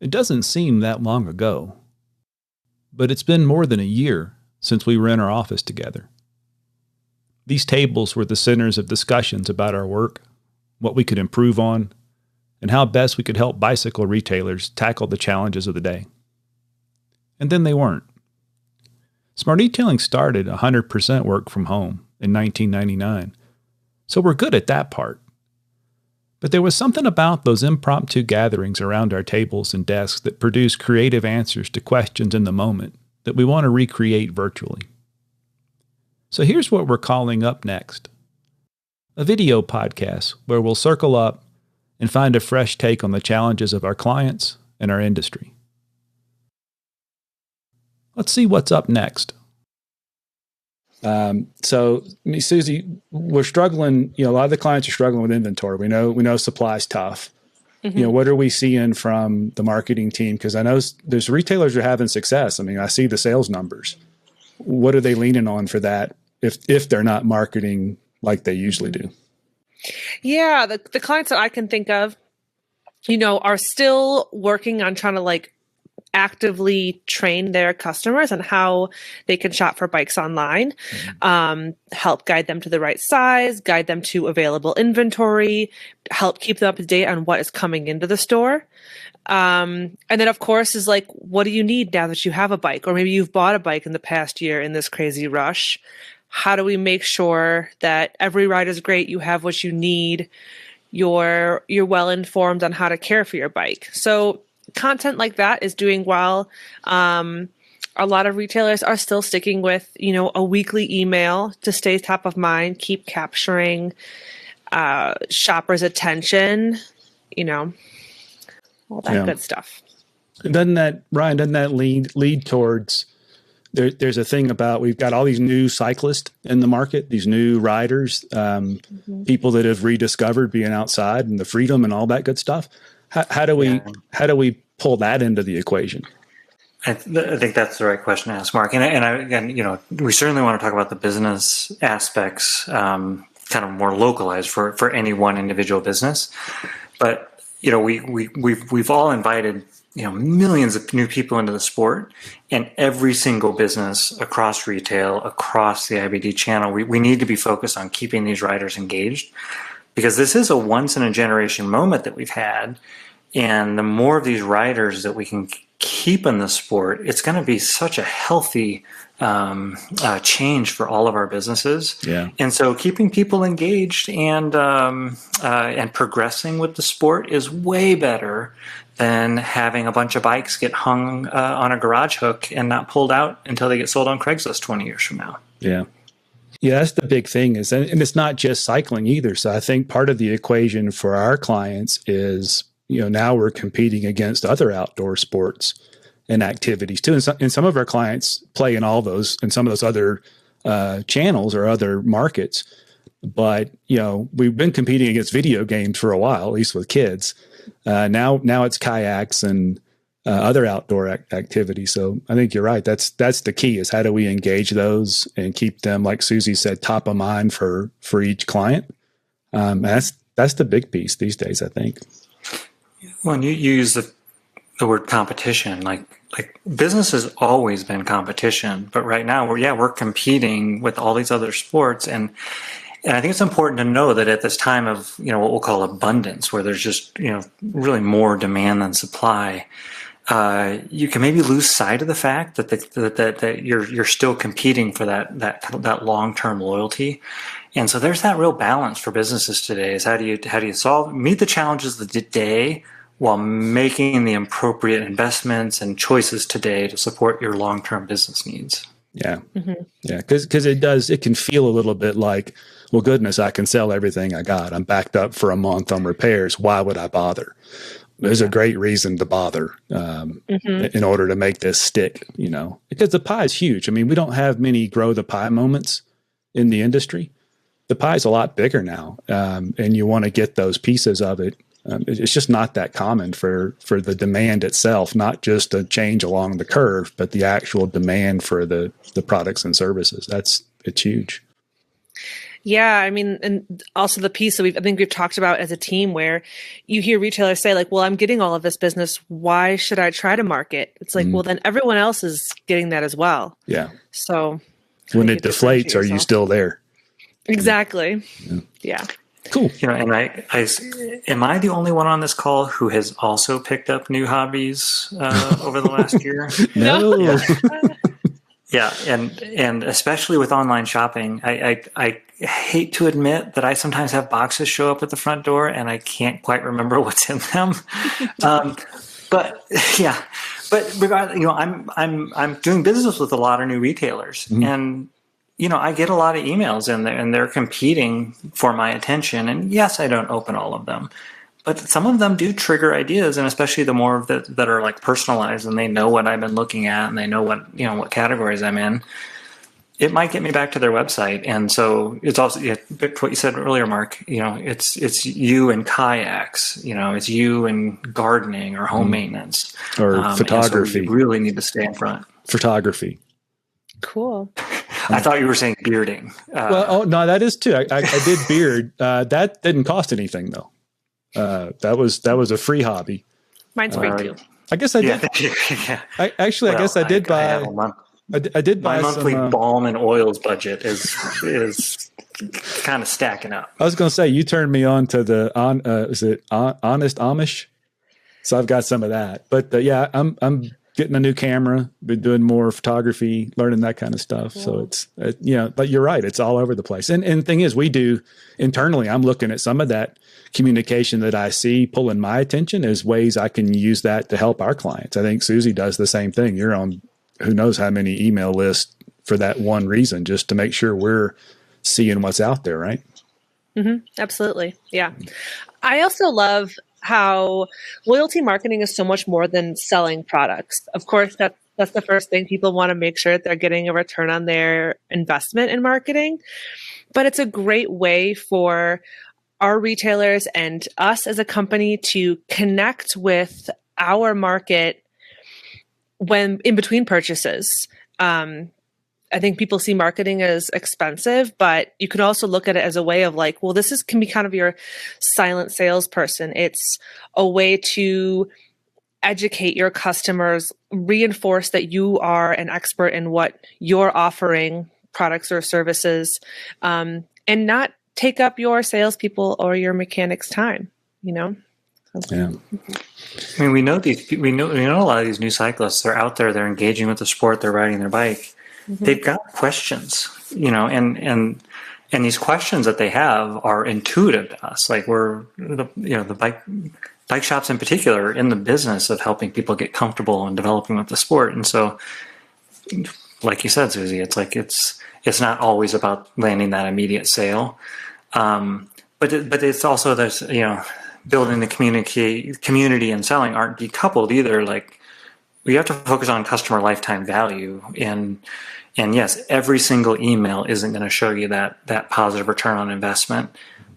It doesn't seem that long ago, but it's been more than a year since we were in our office together. These tables were the centers of discussions about our work, what we could improve on, and how best we could help bicycle retailers tackle the challenges of the day. And then they weren't. SmartEtailing started 100% work from home in 1999, so we're good at that part. But there was something about those impromptu gatherings around our tables and desks that produced creative answers to questions in the moment that we want to recreate virtually. So here's what we're calling up next. A video podcast where we'll circle up and find a fresh take on the challenges of our clients and our industry. Let's see what's up next. So Suzie, we're struggling, a lot of the clients are struggling with inventory. We know supply's tough. Mm-hmm. What are we seeing from the marketing team? Because I know there's retailers who are having success. I mean, I see the sales numbers. What are they leaning on for that if they're not marketing like they usually do? Yeah, the clients that I can think of, are still working on trying to actively train their customers on how they can shop for bikes online, help guide them to the right size, guide them to available inventory, help keep them up to date on what is coming into the store. And then of course is what do you need now that you have a bike, or maybe you've bought a bike in the past year in this crazy rush? How do we make sure that every ride is great, you have what you need, you're well informed on how to care for your bike? So content like that is doing well. A lot of retailers are still sticking with, a weekly email to stay top of mind, keep capturing shoppers' attention, all that good stuff. Ryan, doesn't that lead towards, there's a thing about, we've got all these new cyclists in the market, these new riders, people that have rediscovered being outside and the freedom and all that good stuff. How do we pull that into the equation? I think that's the right question to ask, Mark. And we certainly want to talk about the business aspects, kind of more localized for any one individual business. But we've all invited millions of new people into the sport, and every single business across retail, across the IBD channel, we need to be focused on keeping these riders engaged, because this is a once in a generation moment that we've had. And the more of these riders that we can keep in the sport, it's going to be such a healthy change for all of our businesses. Yeah. And so keeping people engaged and progressing with the sport is way better than having a bunch of bikes get hung on a garage hook and not pulled out until they get sold on Craigslist 20 years from now. Yeah. Yeah, that's the big thing and it's not just cycling either. So I think part of the equation for our clients is, now we're competing against other outdoor sports and activities too. And some of our clients play in all those, in some of those other channels or other markets. But, we've been competing against video games for a while, at least with kids. Now it's kayaks and other outdoor activities. So I think you're right. That's the key, is how do we engage those and keep them, like Suzie said, top of mind for each client. That's the big piece these days, I think. Well, and you use the word competition, like business has always been competition, but right now we're competing with all these other sports. And I think it's important to know that at this time of, what we'll call abundance, where there's just, really more demand than supply, you can maybe lose sight of the fact that you're still competing for that long-term loyalty. And so there's that real balance for businesses today, is how do you meet the challenges of the day while making the appropriate investments and choices today to support your long-term business needs. Yeah. Mm-hmm. Yeah. Cause it can feel a little bit like, well, goodness, I can sell everything I got. I'm backed up for a month on repairs. Why would I bother? There's a great reason to bother in order to make this stick, because the pie is huge. I mean, we don't have many grow the pie moments in the industry. The pie is a lot bigger now, and you want to get those pieces of it. It's just not that common for the demand itself, not just a change along the curve, but the actual demand for the products and services. It's huge. Yeah, I mean, and also the piece that I think we've talked about as a team where you hear retailers say like, well, I'm getting all of this business. Why should I try to market? It's like, well, then everyone else is getting that as well. Yeah. So when it deflates, are you still there? Exactly. Yeah. Cool. And I am I the only one on this call who has also picked up new hobbies over the last year? No. Yeah, and especially with online shopping, I hate to admit that I sometimes have boxes show up at the front door and I can't quite remember what's in them. But regardless, I'm doing business with a lot of new retailers, and I get a lot of emails in there, and they're competing for my attention. And yes, I don't open all of them, but some of them do trigger ideas, and especially the more that are like personalized, and they know what I've been looking at, and they know what categories I'm in. It might get me back to their website, and so it's also what you said earlier, Mark. It's you and kayaks. It's you and gardening or home maintenance or photography. So you really need to stay in front. Photography. Cool. I thought you were saying bearding. No, that is too. I did beard. That didn't cost anything though. That was a free hobby. Mine's free too. I guess I did. Yeah. I guess I did buy. I did buy my monthly some, balm and oils budget is kind of stacking up. I was going to say you turned me on to the Honest Amish, so I've got some of that. But I'm getting a new camera, been doing more photography, learning that kind of stuff. So it's but you're right, it's all over the place. And the thing is, we do internally. I'm looking at some of that communication that I see pulling my attention as ways I can use that to help our clients. I think Suzie does the same thing. You're on who knows how many email lists for that one reason, just to make sure we're seeing what's out there, right? Mm-hmm. Absolutely. Yeah. I also love how loyalty marketing is so much more than selling products. Of course, that's the first thing. People want to make sure that they're getting a return on their investment in marketing. But it's a great way for our retailers and us as a company to connect with our market when in between purchases. I think people see marketing as expensive, but you can also look at it as a way of like, well, can be kind of your silent salesperson. It's a way to educate your customers, reinforce that you are an expert in what you're offering, products or services, and not take up your salespeople or your mechanics' time, Yeah. I mean, we know a lot of these new cyclists. They're out there. They're engaging with the sport. They're riding their bike. Mm-hmm. They've got questions, and these questions that they have are intuitive to us. Like the bike shops in particular are in the business of helping people get comfortable and developing with the sport. And so, like you said, Suzie, it's like it's not always about landing that immediate sale, but it's also this building the community and selling aren't decoupled either. Like we have to focus on customer lifetime value, and yes, every single email isn't going to show you that positive return on investment.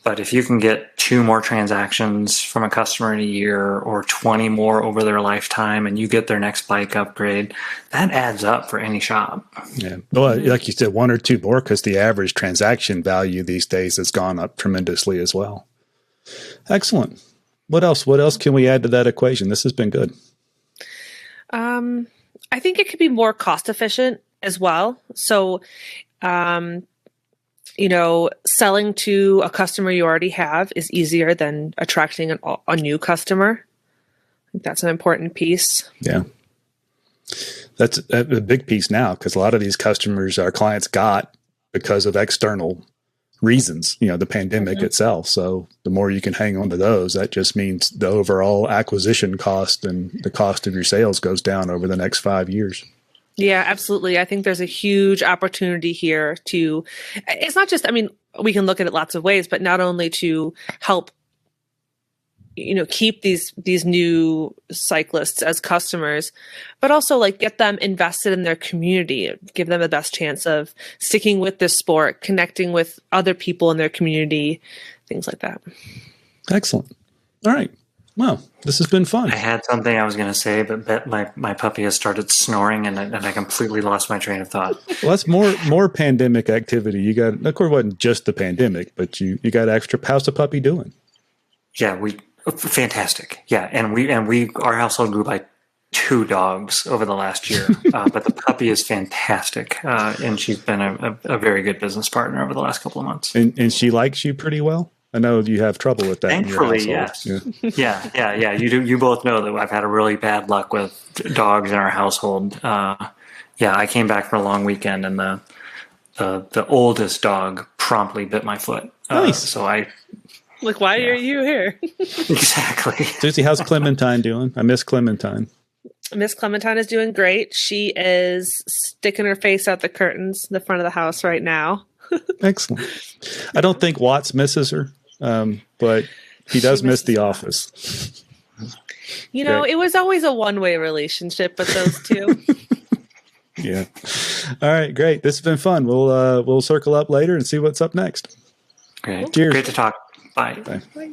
But if you can get 2 more transactions from a customer in a year or 20 more over their lifetime, and you get their next bike upgrade, that adds up for any shop. Yeah. Well, like you said, 1 or 2 more, because the average transaction value these days has gone up tremendously as well. Excellent. What else? What else can we add to that equation? This has been good. I think it could be more cost efficient as well. So, selling to a customer you already have is easier than attracting a new customer. I think that's an important piece. Yeah. That's a big piece now, because a lot of these customers our clients got because of external reasons, the pandemic itself. So the more you can hang on to those, that just means the overall acquisition cost and the cost of your sales goes down over the next 5 years. Yeah, absolutely. I think there's a huge opportunity here it's not just, we can look at it lots of ways, but not only to help, keep these new cyclists as customers, but also like get them invested in their community, give them the best chance of sticking with this sport, connecting with other people in their community, things like that. Excellent. All right. Well, this has been fun. I had something I was going to say, but my puppy has started snoring, and I completely lost my train of thought. Well, that's more pandemic activity. You got, of course, it wasn't just the pandemic, but you got extra. How's the puppy doing? Yeah, fantastic. Yeah, and our household grew by 2 dogs over the last year, but the puppy is fantastic, and she's been a very good business partner over the last couple of months. And she likes you pretty well. I know you have trouble with that. Thankfully, in your household. yes. Yeah. You both know that I've had a really bad luck with dogs in our household. I came back from a long weekend, and the oldest dog promptly bit my foot. Nice. So I. Like, why are you here? Exactly. Suzie, how's Clementine doing? I miss Clementine. Miss Clementine is doing great. She is sticking her face out the curtains in the front of the house right now. Excellent. I don't think Watts misses her, but he does miss the office. You know, It was always a one-way relationship with those two. Yeah. All right, great. This has been fun. We'll circle up later and see what's up next. Great. Cheers. Great to talk. Bye. Bye. Bye.